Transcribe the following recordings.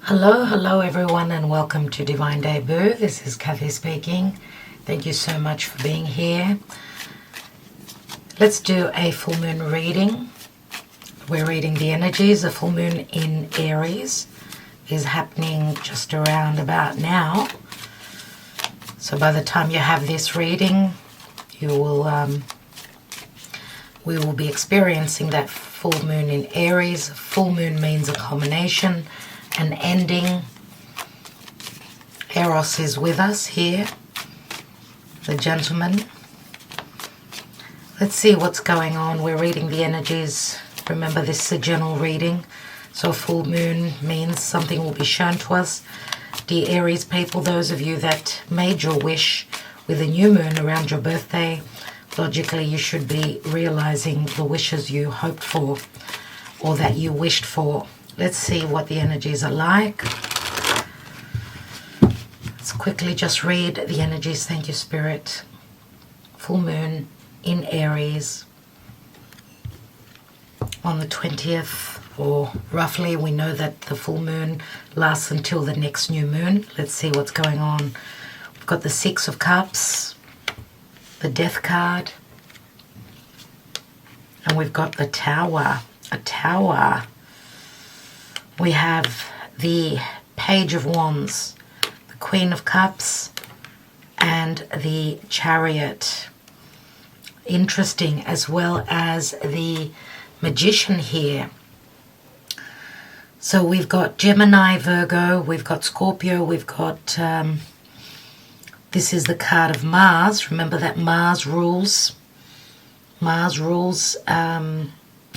Hello everyone, and welcome to Divine Debut. This is Kathy speaking. Thank you so much for being here. Let's do a full moon reading. We're reading the energies. The full moon in Aries is happening just around about now. So by the time you have this reading, we will be experiencing that full moon in Aries. Full moon means a culmination, an ending. Eros is with us here, the gentleman. Let's see what's going on. We're reading the energies. Remember, this is a general reading, so full moon means something will be shown to us. Dear Aries people, those of you that made your wish with a new moon around your birthday, logically you should be realizing the wishes you hoped for or that you wished for. Let's see what the energies are like. Let's quickly just read the energies. Thank you, Spirit. Full moon in Aries on the 20th, or roughly. We know that the full moon lasts until the next new moon. Let's see what's going on. We've got the Six of Cups, the Death card, and we've got the Tower, a Tower. We have the Page of Wands, the Queen of Cups, and the Chariot. Interesting, as well as the Magician here. So we've got Gemini, Virgo, we've got Scorpio, we've got, this is the card of Mars. Remember that Mars rules. Mars rules,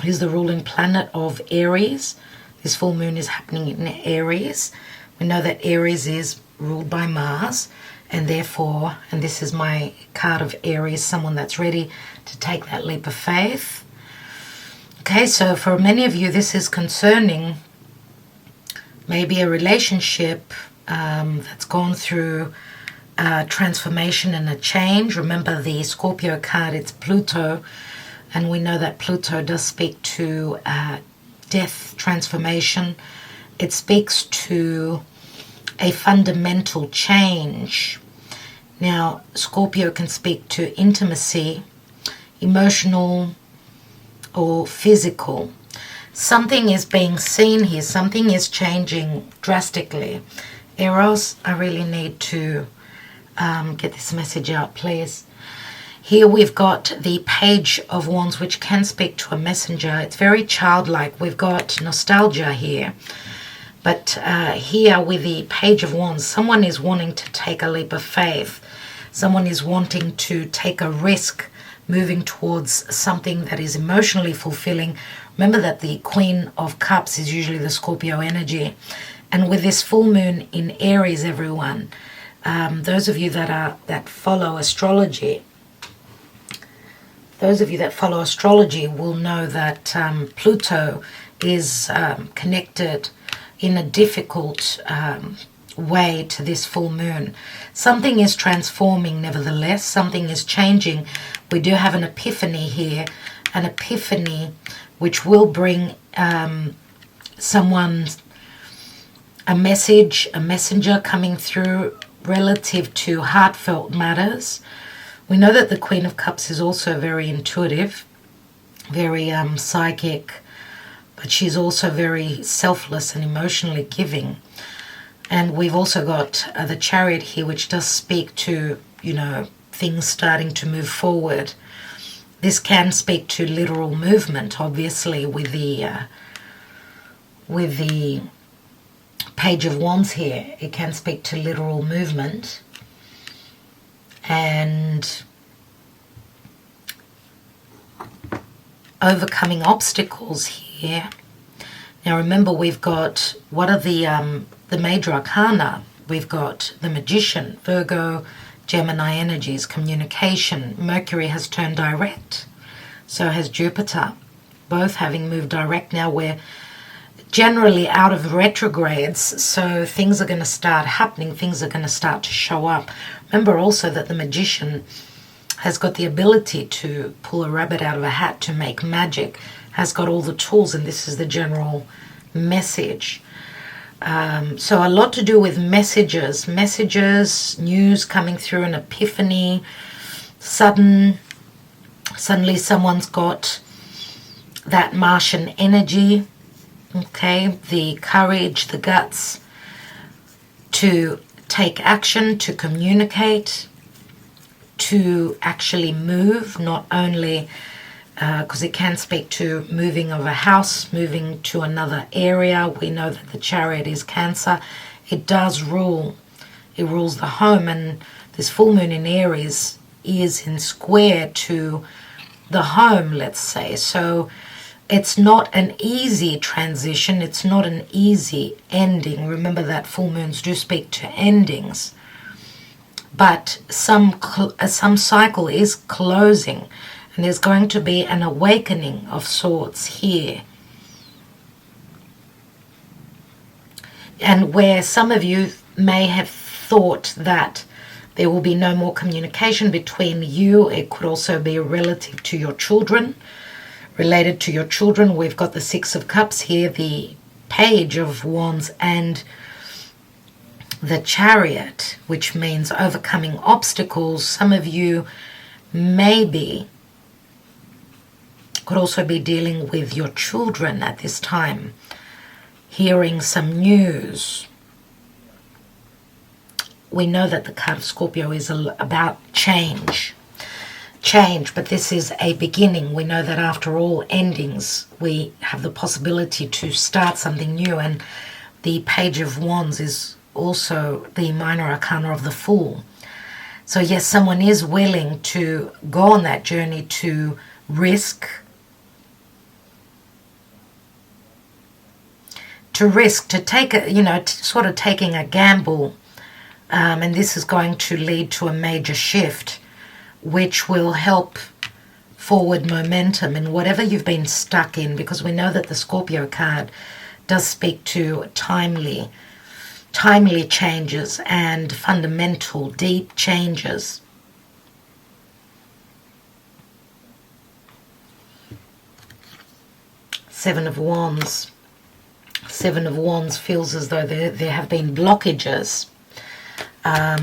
he's the ruling planet of Aries. This full moon is happening in Aries. We know that Aries is ruled by Mars, and therefore, and this is my card of Aries, someone that's ready to take that leap of faith. Okay, so for many of you, this is concerning maybe a relationship that's gone through transformation and a change. Remember the Scorpio card, it's Pluto, and we know that Pluto does speak to death, transformation. It speaks to a fundamental change. Now, Scorpio can speak to intimacy, emotional or physical. Something is being seen here. Something is changing drastically. Eros, I really need to get this message out, please. Here we've got the Page of Wands, which can speak to a messenger. It's very childlike. We've got nostalgia here. But here with the Page of Wands, someone is wanting to take a leap of faith. Someone is wanting to take a risk, moving towards something that is emotionally fulfilling. Remember that the Queen of Cups is usually the Scorpio energy. And with this full moon in Aries, everyone, those of you that follow astrology, will know that Pluto is connected in a difficult way to this full moon. Something is transforming nevertheless. Something is changing. We do have an epiphany here, an epiphany which will bring someone a message, a messenger coming through relative to heartfelt matters. We know that the Queen of Cups is also very intuitive, very psychic, but she's also very selfless and emotionally giving. And we've also got the Chariot here, which does speak to, things starting to move forward. This can speak to literal movement, obviously, with the Page of Wands here. It can speak to literal movement. And overcoming obstacles here. Now remember, we've got, what are the major arcana? We've got the Magician, Virgo, Gemini energies, communication. Mercury has turned direct, so has Jupiter, both having moved direct. Now we're generally out of retrogrades, so things are going to start happening, things are going to start to show up. Remember also that the Magician has got the ability to pull a rabbit out of a hat, to make magic, has got all the tools, and this is the general message. So a lot to do with messages, news coming through, an epiphany, suddenly someone's got that Martian energy, okay, the courage, the guts to take action, to communicate, to actually move, not only because it can speak to moving of a house, moving to another area. We know that the Chariot is Cancer. It does rule. It rules the home, and this full moon in Aries is in square to the home, let's say. So it's not an easy transition. It's not an easy ending. Remember that full moons do speak to endings. But some cycle is closing. And there's going to be an awakening of sorts here. And where some of you may have thought that there will be no more communication between you, it could also be relative to your children. Related to your children, we've got the Six of Cups here, the Page of Wands, and the Chariot, which means overcoming obstacles. Some of you maybe could also be dealing with your children at this time, hearing some news. We know that the card of Scorpio is about change, but this is a beginning. We know that after all endings, we have the possibility to start something new, and the Page of Wands is also the minor arcana of the Fool. So yes, someone is willing to go on that journey to risk, to take a, sort of taking a gamble, and this is going to lead to a major shift, which will help forward momentum in whatever you've been stuck in, because we know that the Scorpio card does speak to timely changes and fundamental, deep changes. Seven of Wands. Seven of Wands feels as though there have been blockages.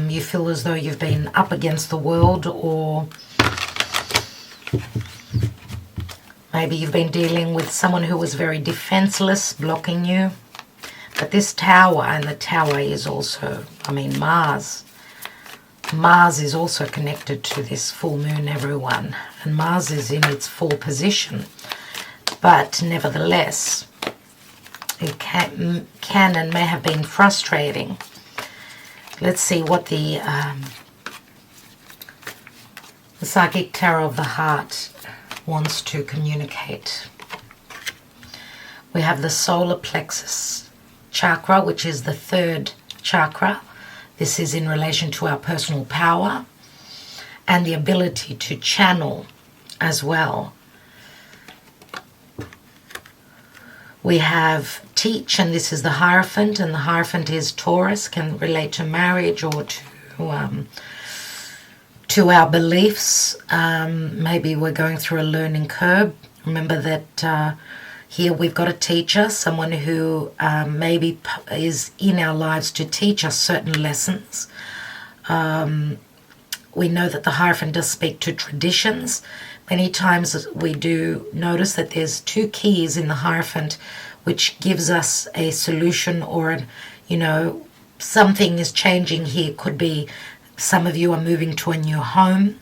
You feel as though you've been up against the world, or maybe you've been dealing with someone who was very defenseless, blocking you. But this Tower, and the Tower is also, Mars. Mars is also connected to this full moon, everyone. And Mars is in its full position. But nevertheless, it can and may have been frustrating. Let's see what the Psychic Tarot of the Heart wants to communicate. We have the solar plexus chakra, which is the third chakra. This is in relation to our personal power and the ability to channel as well. We have teach, and this is the Hierophant, and the Hierophant is Taurus, can relate to marriage or to our beliefs. Maybe we're going through a learning curve. Remember that here we've got a teacher, someone who maybe is in our lives to teach us certain lessons. We know that the Hierophant does speak to traditions. Many times we do notice that there's two keys in the Hierophant, which gives us a solution, or, something is changing here. Could be some of you are moving to a new home,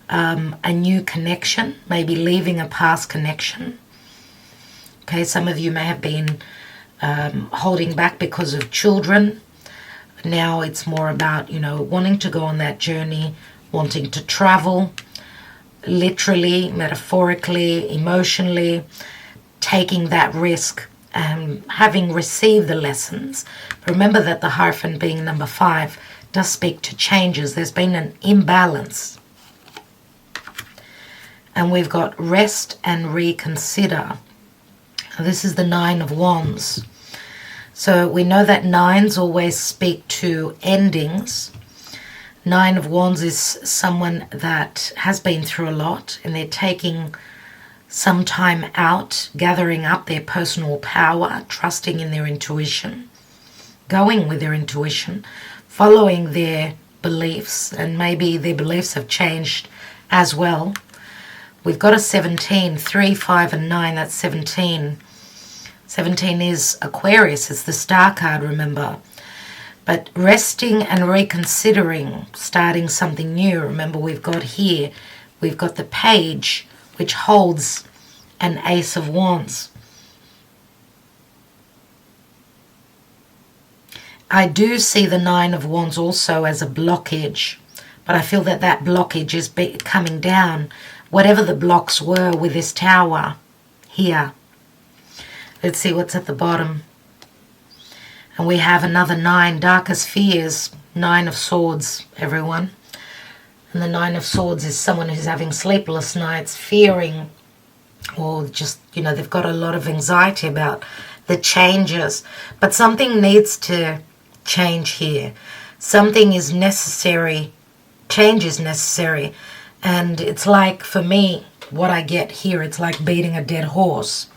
a new connection, maybe leaving a past connection. Okay, some of you may have been holding back because of children. Now it's more about, wanting to go on that journey, wanting to travel, literally, metaphorically, emotionally, taking that risk, having received the lessons. But remember that the Hierophant, being number 5, does speak to changes. There's been an imbalance. And we've got rest and reconsider. This is the Nine of Wands. So we know that nines always speak to endings. Nine of Wands is someone that has been through a lot, and they're taking some time out, gathering up their personal power, trusting in their intuition. going with their intuition, following their beliefs, and maybe their beliefs have changed as well. We've got a 17, 3, 5 and 9, that's 17. 17 is Aquarius, it's the star card, remember. But resting and reconsidering, starting something new. Remember, we've got here, we've got the page, which holds an Ace of Wands. I do see the Nine of Wands also as a blockage, but I feel that that blockage is coming down. Whatever the blocks were with this tower here. Let's see what's at the bottom. And we have another 9, darkest fears, 9 of Swords, everyone. And the 9 of Swords is someone who's having sleepless nights, fearing, or just, you know, they've got a lot of anxiety about the changes. But something needs to change here. Something is necessary. Change is necessary. And it's like, for me, what I get here, it's like beating a dead horse.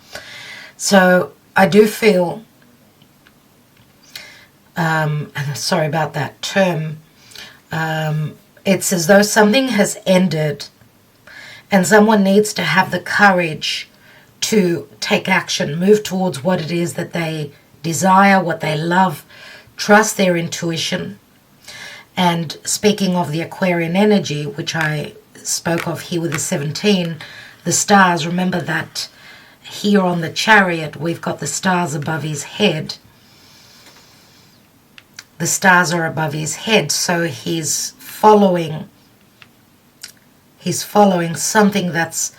So I do feel, sorry about that term, it's as though something has ended and someone needs to have the courage to take action, move towards what it is that they desire, what they love, trust their intuition. And speaking of the Aquarian energy, which I spoke of here with the 17, the stars, remember that here on the Chariot, we've got the stars above his head. The stars are above his head, so he's following something that's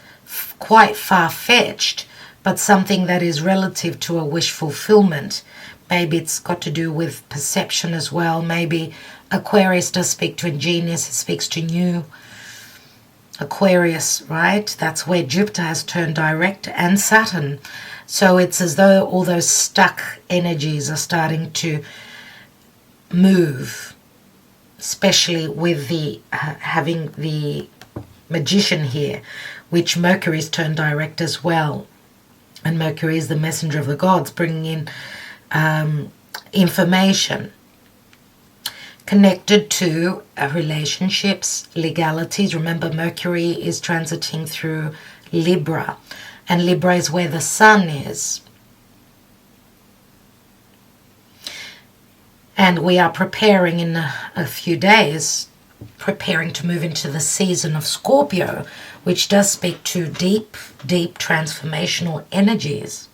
quite far-fetched, but something that is relative to a wish fulfillment. Maybe it's got to do with perception as well. Maybe Aquarius does speak to ingenious, it speaks to new. Aquarius, right? That's where Jupiter has turned direct, and Saturn. So it's as though all those stuck energies are starting to move, especially with the having the Magician here, which Mercury's turned direct as well. And Mercury is the messenger of the gods, bringing in information connected to relationships, legalities. Remember, Mercury is transiting through Libra, and Libra is where the sun is. And we are preparing in a few days, preparing to move into the season of Scorpio, which does speak to deep, deep transformational energies.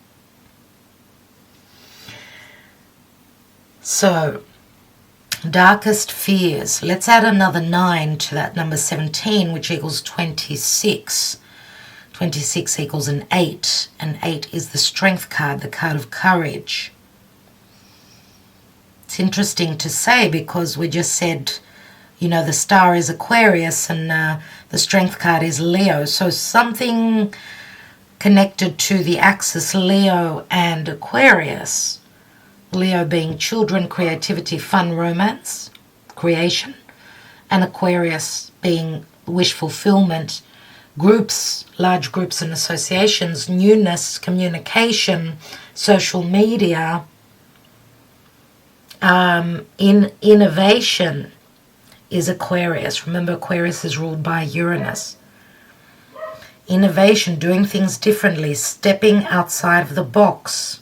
So, darkest fears. Let's add another 9 to that number 17, which equals 26. 26 equals an 8, and 8 is the Strength card, the card of courage. It's interesting to say because we just said, you know, the star is Aquarius and the Strength card is Leo. So something connected to the axis Leo and Aquarius. Leo being children, creativity, fun, romance, creation. And Aquarius being wish fulfillment, groups, large groups and associations, newness, communication, social media, in innovation is Aquarius. Remember, Aquarius is ruled by Uranus. Innovation, doing things differently, stepping outside of the box.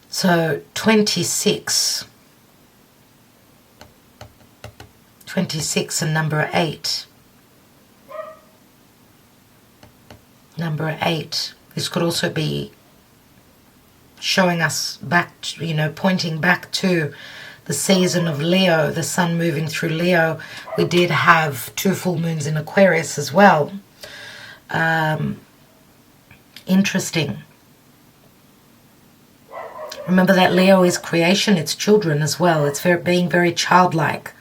So 26. 26 and number 8. Number 8. This could also be showing us back, to, you know, pointing back to the season of Leo, the sun moving through Leo. We did have 2 full moons in Aquarius as well. Interesting. Remember that Leo is creation, it's children as well. It's being very childlike.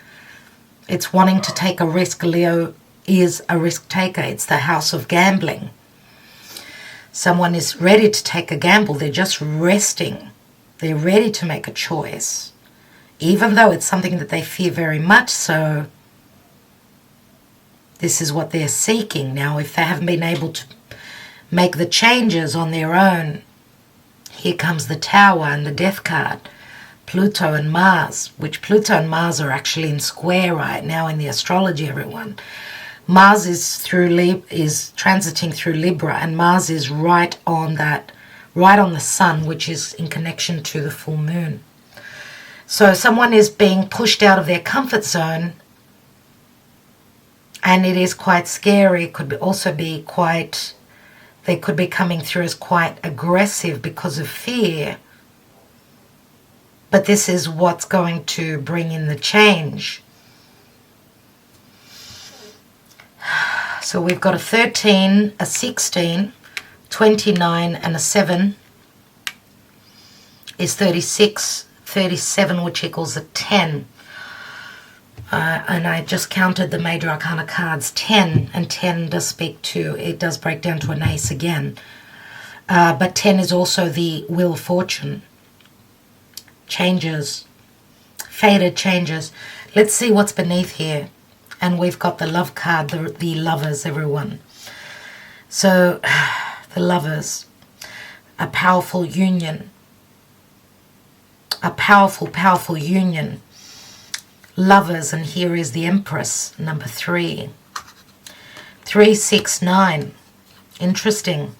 It's wanting to take a risk. Leo is a risk taker. It's the house of gambling. Someone is ready to take a gamble. They're just resting. They're ready to make a choice. Even though it's something that they fear very much so, this is what they're seeking. Now, if they haven't been able to make the changes on their own, here comes the Tower and the Death card. Pluto and Mars, which Pluto and Mars are actually in square right now in the astrology, everyone. Mars is transiting through Libra, and Mars is right on the sun, which is in connection to the full moon. So someone is being pushed out of their comfort zone, and it is quite scary. It could also be they could be coming through as quite aggressive because of fear. But this is what's going to bring in the change. So we've got a 13, a 16, 29, and a 7 is 36, 37, which equals a 10. And I just counted the major arcana cards, 10, and 10 does it does break down to an ace again. But 10 is also the wheel of fortune. Changes, faded changes. Let's see what's beneath here. And we've got the love card, the lovers, everyone. So, the lovers, a powerful union. A powerful, powerful union. Lovers, and here is the Empress, number 3. 3, 6, 9. Interesting.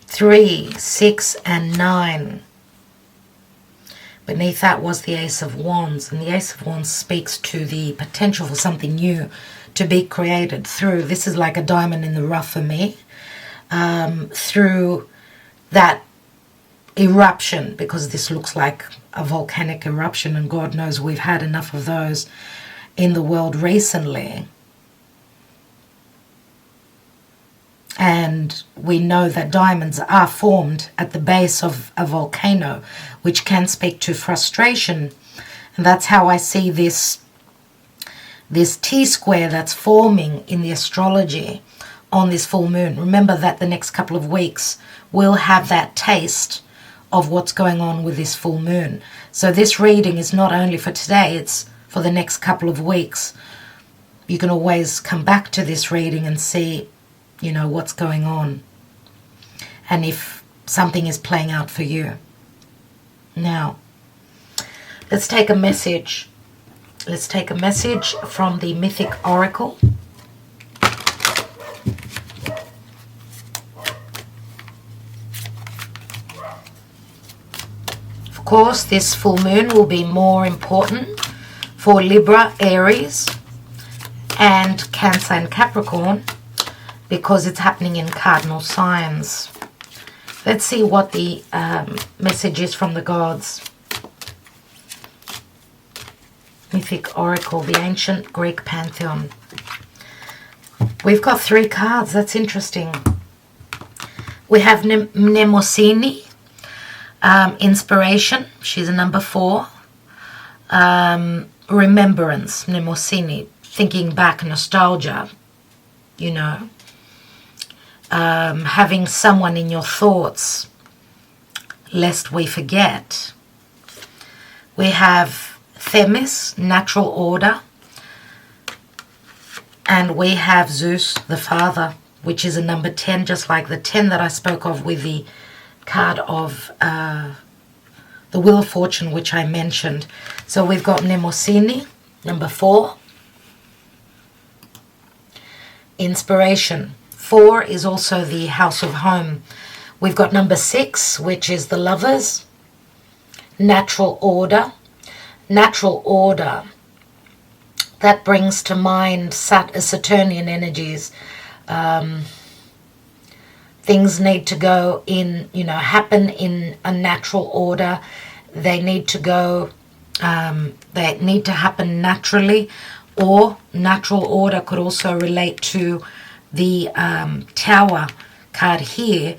3, 6, and 9. Beneath that was the Ace of Wands, and the Ace of Wands speaks to the potential for something new to be created through, this is like a diamond in the rough for me, through that eruption, because this looks like a volcanic eruption, and God knows we've had enough of those in the world recently. And we know that diamonds are formed at the base of a volcano, which can speak to frustration. And that's how I see this T-square that's forming in the astrology on this full moon. Remember that the next couple of weeks we'll have that taste of what's going on with this full moon. So this reading is not only for today, it's for the next couple of weeks. You can always come back to this reading and see, what's going on, and if something is playing out for you. Now, let's take a message. Let's take a message from the Mythic Oracle. Of course, this full moon will be more important for Libra, Aries, and Cancer and Capricorn, because it's happening in cardinal signs. Let's see what the message is from the gods. Mythic Oracle, the ancient Greek pantheon. We've got 3 cards. That's interesting. We have Mnemosyne, inspiration. She's a number 4. Remembrance, Mnemosyne, thinking back, nostalgia, having someone in your thoughts, lest we forget. We have Themis, natural order, and we have Zeus, the father, which is a number 10, just like the 10 that I spoke of with the card of the Wheel of Fortune, which I mentioned. So we've got Mnemosyne, number 4. Inspiration. 4 is also the house of home. We've got number 6, which is the lovers. Natural order. Natural order. That brings to mind Saturnian energies. Things need to go in, happen in a natural order. They need to go, they need to happen naturally, or natural order could also relate to the Tower card here,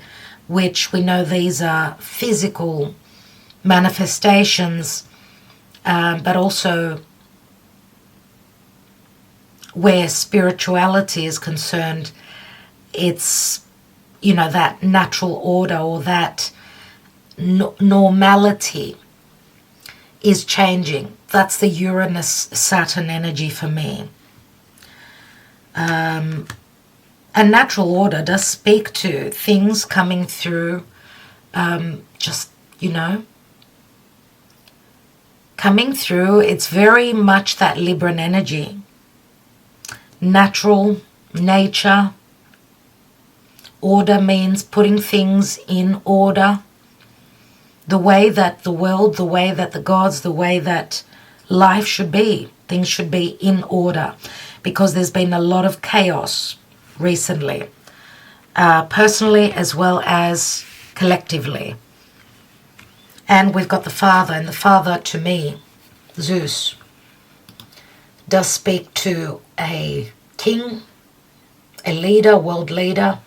which we know these are physical manifestations, but also where spirituality is concerned, it's, that natural order or that normality is changing. That's the Uranus-Saturn energy for me. And natural order does speak to things coming through, just, coming through, it's very much that Libran energy. Natural, nature. Order means putting things in order. The way that the world, the way that the gods, the way that life should be. Things should be in order, because there's been a lot of chaos recently, personally as well as collectively. And we've got the Father, and the Father to me, Zeus, does speak to a king, a leader, world leader,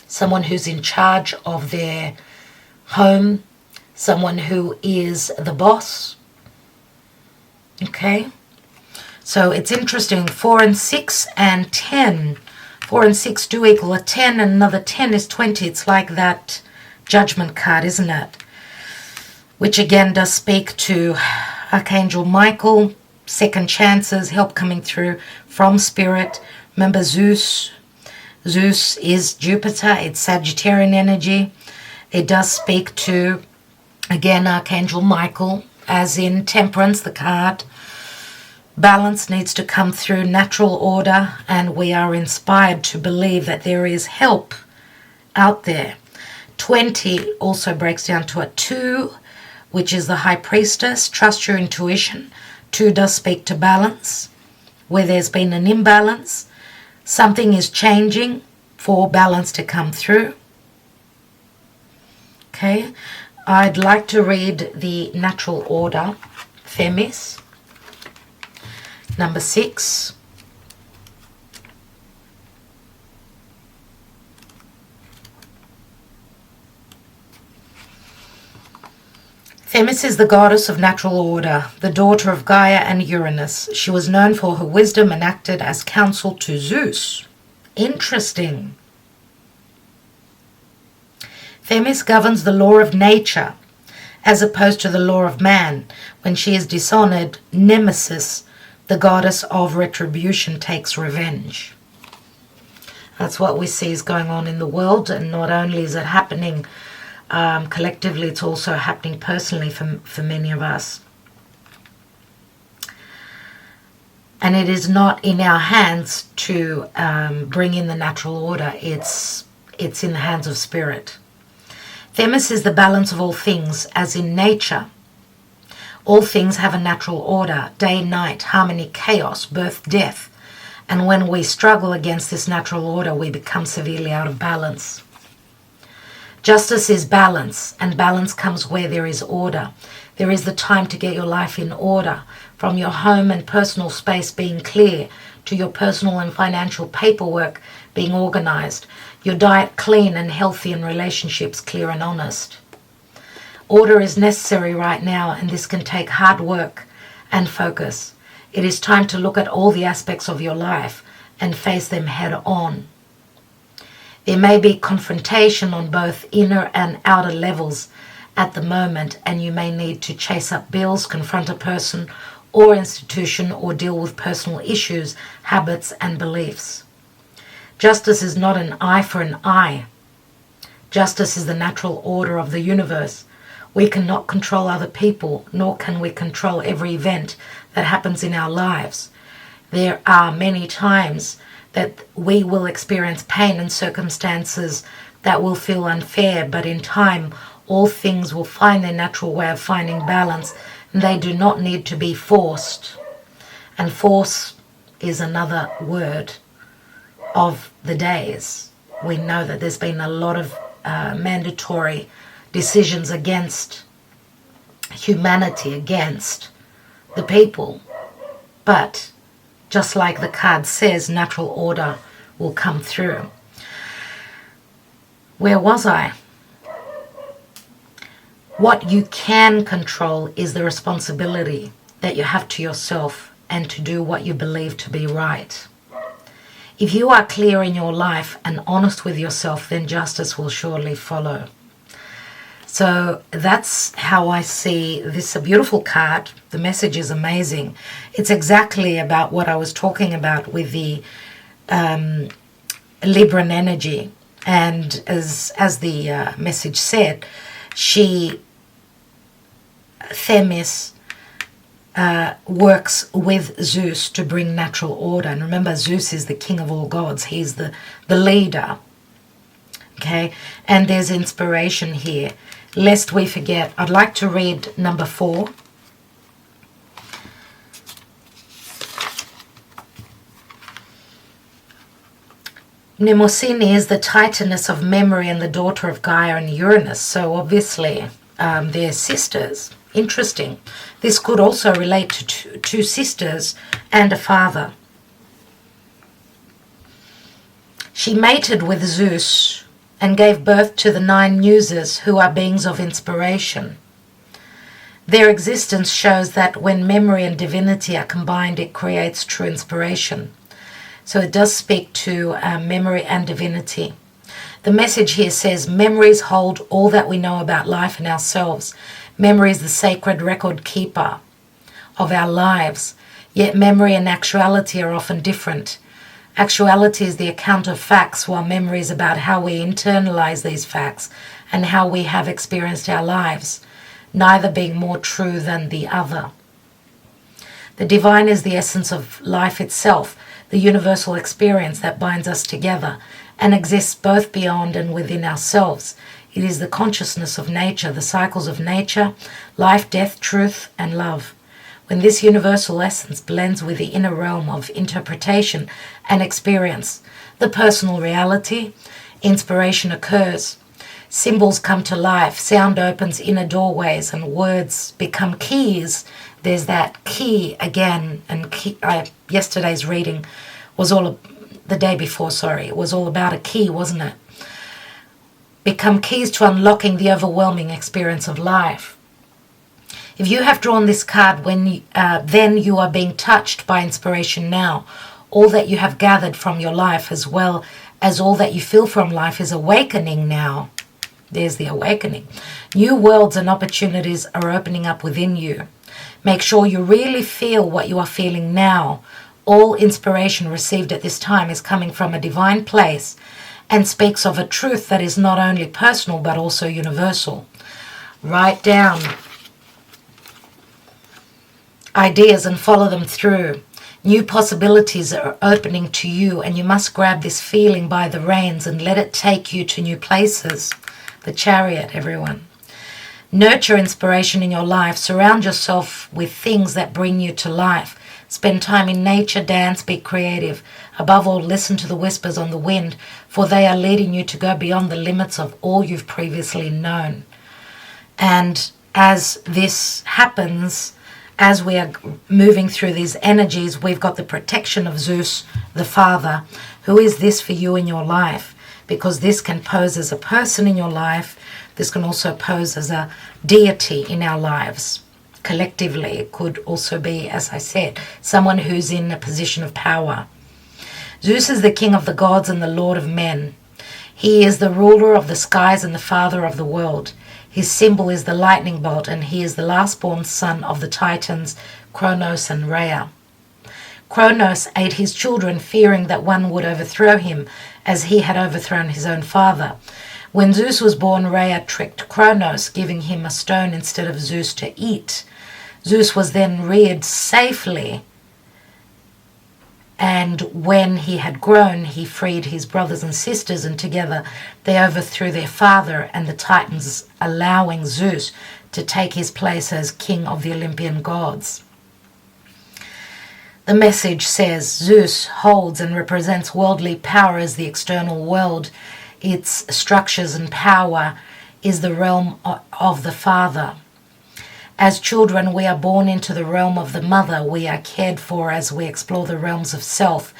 someone who's in charge of their home, someone who is the boss. Okay? So it's interesting, 4 and 6 and 10. 4 and 6 do equal a 10, and another 10 is 20. It's like that Judgment card, isn't it? Which again does speak to Archangel Michael, second chances, help coming through from Spirit. Remember Zeus. Zeus is Jupiter. It's Sagittarian energy. It does speak to, again, Archangel Michael, as in Temperance, the card. Balance needs to come through, natural order, and we are inspired to believe that there is help out there. 20 also breaks down to a 2, which is the High Priestess. Trust your intuition. 2 does speak to balance. Where there's been an imbalance, something is changing for balance to come through. Okay, I'd like to read the natural order, Themis. Number 6. Themis is the goddess of natural order, the daughter of Gaia and Uranus. She was known for her wisdom and acted as counsel to Zeus. Interesting. Themis governs the law of nature, as opposed to the law of man. When she is dishonored, Nemesis, the goddess of retribution, takes revenge. That's what we see is going on in the world, and not only is it happening collectively, it's also happening personally for many of us. And it is not in our hands to bring in the natural order. It's in the hands of Spirit. Themis is the balance of all things, as in nature. All things have a natural order, day, night, harmony, chaos, birth, death. And when we struggle against this natural order, we become severely out of balance. Justice is balance, and balance comes where there is order. There is the time to get your life in order, from your home and personal space being clear, to your personal and financial paperwork being organized, your diet clean and healthy, and relationships clear and honest. Order is necessary right now, and this can take hard work and focus. It is time to look at all the aspects of your life and face them head on. There may be confrontation on both inner and outer levels at the moment, and you may need to chase up bills, confront a person or institution, or deal with personal issues, habits, and beliefs. Justice is not an eye for an eye. Justice is the natural order of the universe. We cannot control other people, nor can we control every event that happens in our lives. There are many times that we will experience pain and circumstances that will feel unfair, but in time, all things will find their natural way of finding balance, and they do not need to be forced. And force is another word of the days. We know that there's been a lot of mandatory decisions against humanity, against the people. But just like the card says, natural order will come through. Where was I? What you can control is the responsibility that you have to yourself, and to do what you believe to be right. If you are clear in your life and honest with yourself, then justice will surely follow. So that's how I see this. A beautiful card. The message is amazing. It's exactly about what I was talking about with the Libran energy. And as the message said, Themis works with Zeus to bring natural order. And remember, Zeus is the king of all gods. He's the leader. Okay, and there's inspiration here. Lest we forget, I'd like to read number 4. Mnemosyne is the titaness of memory and the daughter of Gaia and Uranus. So obviously they're sisters. Interesting. This could also relate to two sisters and a father. She mated with Zeus and gave birth to the 9 muses, who are beings of inspiration. Their existence shows that when memory and divinity are combined, it creates true inspiration. So it does speak to memory and divinity. The message here says, memories hold all that we know about life and ourselves. Memory is the sacred record keeper of our lives. Yet memory and actuality are often different. Actuality is the account of facts, while memory is about how we internalize these facts and how we have experienced our lives, neither being more true than the other. The divine is the essence of life itself, the universal experience that binds us together and exists both beyond and within ourselves. It is the consciousness of nature, the cycles of nature, life, death, truth, and love. When this universal essence blends with the inner realm of interpretation and experience, the personal reality, inspiration occurs. Symbols come to life, sound opens inner doorways, and words become keys. There's that key again, and yesterday's reading was the day before, it was all about a key, wasn't it? Become keys to unlocking the overwhelming experience of life. If you have drawn this card, then you are being touched by inspiration now. All that you have gathered from your life, as well as all that you feel from life, is awakening now. There's the awakening. New worlds and opportunities are opening up within you. Make sure you really feel what you are feeling now. All inspiration received at this time is coming from a divine place and speaks of a truth that is not only personal but also universal. Write down ideas and follow them through. New possibilities are opening to you, and you must grab this feeling by the reins and let it take you to new places. The Chariot, everyone. Nurture inspiration in your life. Surround yourself with things that bring you to life. Spend time in nature, dance, be creative. Above all, listen to the whispers on the wind, for they are leading you to go beyond the limits of all you've previously known. And as this happens, as we are moving through these energies, we've got the protection of Zeus, the Father. Who is this for you in your life? Because this can pose as a person in your life. This can also pose as a deity in our lives. Collectively, it could also be, as I said, someone who's in a position of power. Zeus is the king of the gods and the lord of men. He is the ruler of the skies and the father of the world. His symbol is the lightning bolt, and he is the last-born son of the Titans, Kronos and Rhea. Kronos ate his children, fearing that one would overthrow him, as he had overthrown his own father. When Zeus was born, Rhea tricked Kronos, giving him a stone instead of Zeus to eat. Zeus was then reared safely, and when he had grown, he freed his brothers and sisters, and together they overthrew their father and the Titans, allowing Zeus to take his place as king of the Olympian gods. The message says Zeus holds and represents worldly power as the external world. Its structures and power is the realm of the Father. As children, we are born into the realm of the Mother. We are cared for as we explore the realms of self,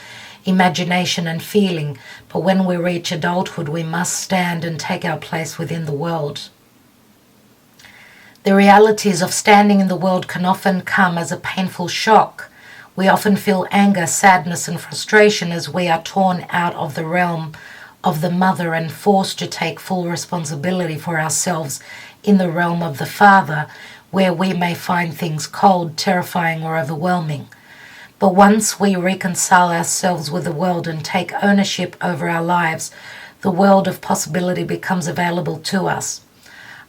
imagination and feeling. But when we reach adulthood, we must stand and take our place within the world. The realities of standing in the world can often come as a painful shock. We often feel anger, sadness and frustration as we are torn out of the realm of the Mother and forced to take full responsibility for ourselves in the realm of the Father, where we may find things cold, terrifying or overwhelming. But once we reconcile ourselves with the world and take ownership over our lives, the world of possibility becomes available to us.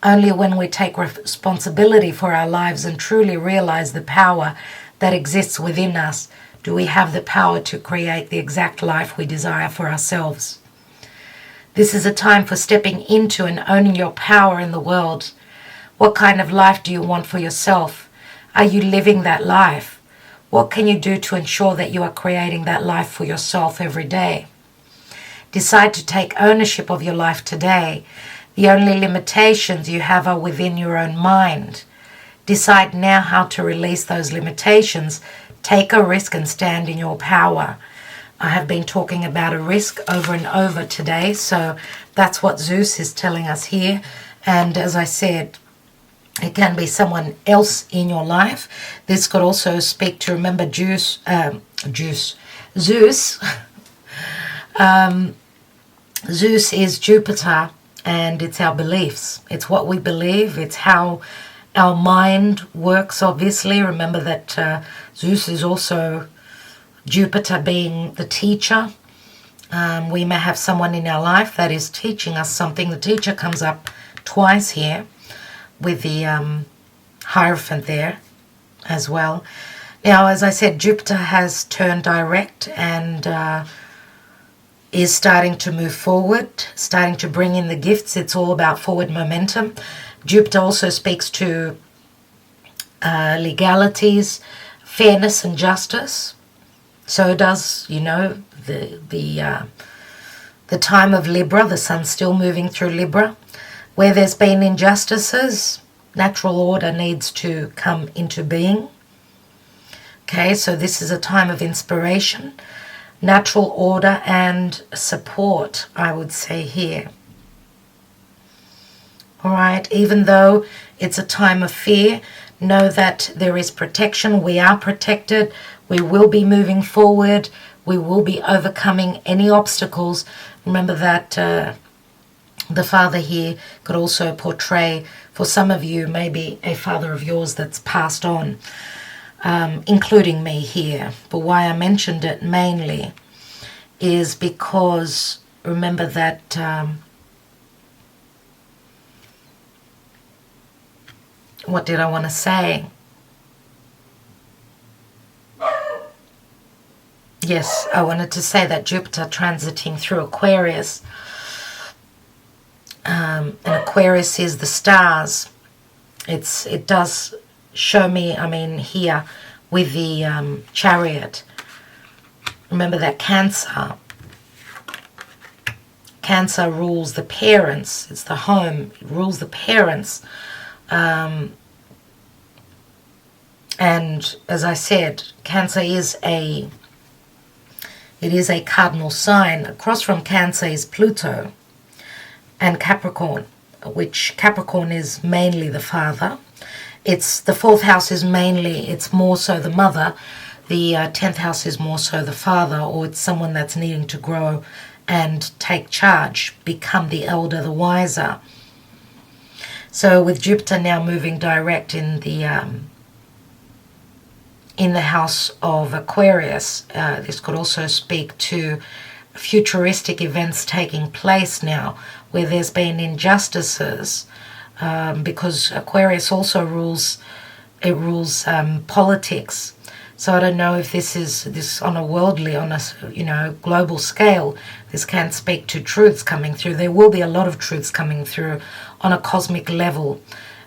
Only when we take responsibility for our lives and truly realize the power that exists within us do we have the power to create the exact life we desire for ourselves. This is a time for stepping into and owning your power in the world. What kind of life do you want for yourself? Are you living that life? What can you do to ensure that you are creating that life for yourself every day? Decide to take ownership of your life today. The only limitations you have are within your own mind. Decide now how to release those limitations. Take a risk and stand in your power. I have been talking about a risk over and over today, so that's what Zeus is telling us here. And as I said, it can be someone else in your life. This could also speak to, remember, Zeus. Zeus is Jupiter, and it's our beliefs. It's what we believe. It's how our mind works, obviously. Remember that Zeus is also Jupiter being the teacher. We may have someone in our life that is teaching us something. The teacher comes up twice here with the Hierophant there as well. Now, as I said, Jupiter has turned direct and is starting to move forward, starting to bring in the gifts. It's all about forward momentum. Jupiter also speaks to legalities, fairness and justice. So does, the time of Libra. The sun's still moving through Libra. Where there's been injustices, natural order needs to come into being. Okay, so this is a time of inspiration, natural order and support, I would say here. All right, even though it's a time of fear, know that there is protection. We are protected. We will be moving forward. We will be overcoming any obstacles. Remember that the father here could also portray, for some of you, maybe a father of yours that's passed on, including me here. But why I mentioned it mainly is because, remember that what did I want to say? Yes, I wanted to say that Jupiter transiting through Aquarius, and Aquarius is the stars. It does show me, here with the Chariot. Remember that Cancer rules the parents. It's the home. It rules the parents. And as I said, Cancer is a cardinal sign. Across from Cancer is Pluto and Capricorn, which Capricorn is mainly the father. It's the 4th house is mainly, it's more so the mother. The 10th house is more so the father, or it's someone that's needing to grow and take charge, become the elder, the wiser. So with Jupiter now moving direct in the house of Aquarius, this could also speak to futuristic events taking place now, where there's been injustices, because Aquarius also rules politics. So I don't know if this is on a worldly, on a global scale. This can speak to truths coming through. There will be a lot of truths coming through on a cosmic level,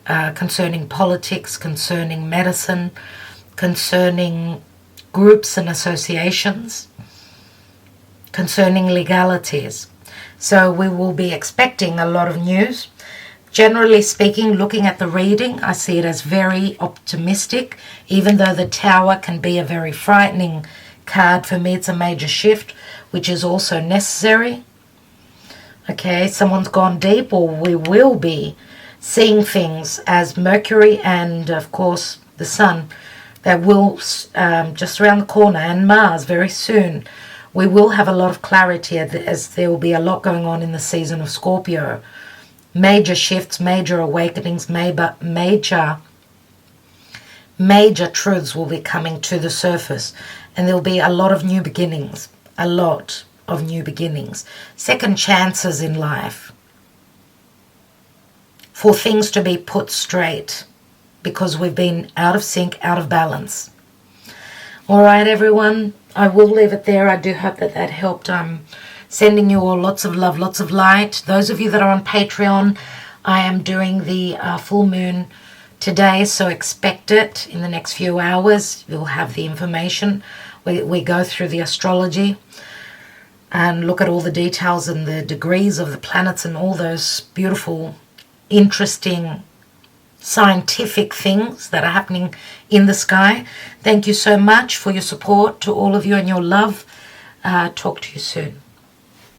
concerning politics, concerning medicine, concerning groups and associations, concerning legalities. So we will be expecting a lot of news. Generally speaking, looking at the reading, I see it as very optimistic. Even though the Tower can be a very frightening card, for me it's a major shift, which is also necessary. Okay, someone's gone deep, or we will be seeing things as Mercury and, of course, the Sun that will just around the corner, and Mars very soon. We will have a lot of clarity as there will be a lot going on in the season of Scorpio. Major shifts, major awakenings, major truths will be coming to the surface, and there will be a lot of new beginnings, second chances in life for things to be put straight, because we've been out of sync, out of balance. All right, everyone, I will leave it there. I do hope that that helped. I'm sending you all lots of love, lots of light. Those of you that are on Patreon, I am doing the full moon today, so expect it in the next few hours. You'll have the information. We go through the astrology and look at all the details and the degrees of the planets and all those beautiful, interesting, scientific things that are happening in the sky. Thank you so much for your support, to all of you, and your love. Talk to you soon.